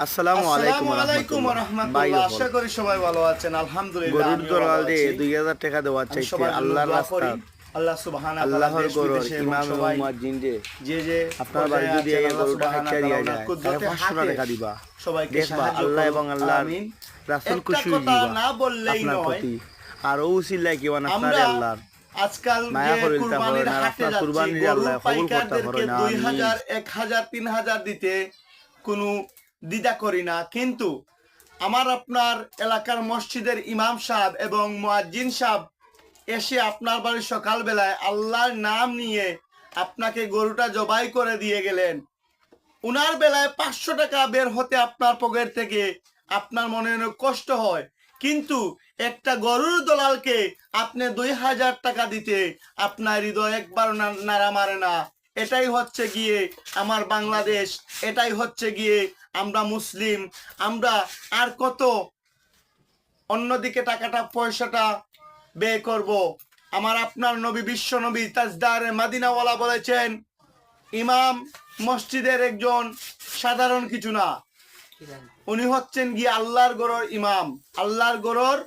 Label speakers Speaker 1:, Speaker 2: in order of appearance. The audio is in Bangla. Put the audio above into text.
Speaker 1: আসসালামু আলাইকুম
Speaker 2: আলাইকুম
Speaker 1: রাহমাতুল্লাহ। ভাই
Speaker 2: রাহমাতুল্লাহ।
Speaker 1: ও
Speaker 2: আশা করি সবাই ভালো আছেন। আলহামদুলিল্লাহ
Speaker 1: গরুর
Speaker 2: আমিও ভালো
Speaker 1: দলাল দিয়ে
Speaker 2: আছি।
Speaker 1: 2000 টাকা দেওয়ার
Speaker 2: আমি
Speaker 1: চাইতে
Speaker 2: সবার জন্য
Speaker 1: আল্লাহর
Speaker 2: দোয়া
Speaker 1: রাস্তা
Speaker 2: করি আল্লাহ সুবহানাহু ওয়া তাআলা
Speaker 1: আল্লাহর
Speaker 2: দেশ
Speaker 1: গরুর
Speaker 2: বিদেশে এবং
Speaker 1: ইমাম এবং
Speaker 2: সবাই
Speaker 1: মুয়াজ্জিন যে
Speaker 2: যে
Speaker 1: আপনার বাড়ি
Speaker 2: পর্যায়ে
Speaker 1: যদি
Speaker 2: আছেন
Speaker 1: এই
Speaker 2: আল্লাহ
Speaker 1: গরুটা
Speaker 2: সুবহানাহু
Speaker 1: হাইচা
Speaker 2: ওয়া তাআলা
Speaker 1: দিয়া
Speaker 2: ওনার
Speaker 1: যায় তাহলে
Speaker 2: কুদরতে
Speaker 1: 500
Speaker 2: হাতে
Speaker 1: টাকা দিবা।
Speaker 2: সবাইকে
Speaker 1: দেখবা
Speaker 2: সাহায্য
Speaker 1: আল্লাহ
Speaker 2: করুন।
Speaker 1: এবং আল্লাহর
Speaker 2: আমিন।
Speaker 1: রাসূল
Speaker 2: একটা
Speaker 1: খুশি হয়ে
Speaker 2: কথা
Speaker 1: যাবা
Speaker 2: না বললেই
Speaker 1: আপনার
Speaker 2: নয়,
Speaker 1: প্রতি। আর ও উসিলাই কেমন আপনারে
Speaker 2: আমরা
Speaker 1: আল্লাহর
Speaker 2: আজকাল
Speaker 1: মায়া
Speaker 2: যে
Speaker 1: করিলতা
Speaker 2: কুরবানির
Speaker 1: পারেন আর
Speaker 2: হাটে
Speaker 1: আপনার
Speaker 2: যাচ্ছি,
Speaker 1: কুরবানি
Speaker 2: গরুর
Speaker 1: আল্লাহ কবুল করতে
Speaker 2: পাইকারদেরকে
Speaker 1: পারেন। আমিন।
Speaker 2: 2000, 1000, 3000 দিতে কোনো দ্বিধা করি না, কিন্তু আমার আপনার এলাকার মসজিদের ইমাম সাহেব এবং মুয়াজ্জিন সাহেব এসে আপনার বাড়ি সকালবেলায় আল্লাহর নাম নিয়ে আপনাকে গরুটা জবাই করে দিয়ে গেলেন। উনার বেলায় 500 টাকা বের হতে আপনার পকেট থেকে আপনার মনে অনেক কষ্ট হয়, কিন্তু একটা গরুর দলালকে আপনি 2000 টাকা দিতে আপনার হৃদয় একবার নাড়া মারে না। এটাই হচ্ছে গিয়ে আমার বাংলাদেশ, এটাই হচ্ছে গিয়ে আমরা মুসলিম। আমরা আর কত অন্যদিকে টাকাটা পয়সাটা ব্যয় করব? আমার আপনার নবী, বিশ্ব নবী তাজদারে মাদিনাওয়ালা বলেছেন, ইমাম মসজিদের একজন সাধারণ কিছু না, উনি হচ্ছেন গিয়ে আল্লাহর ঘরের ইমাম, আল্লাহর ঘরের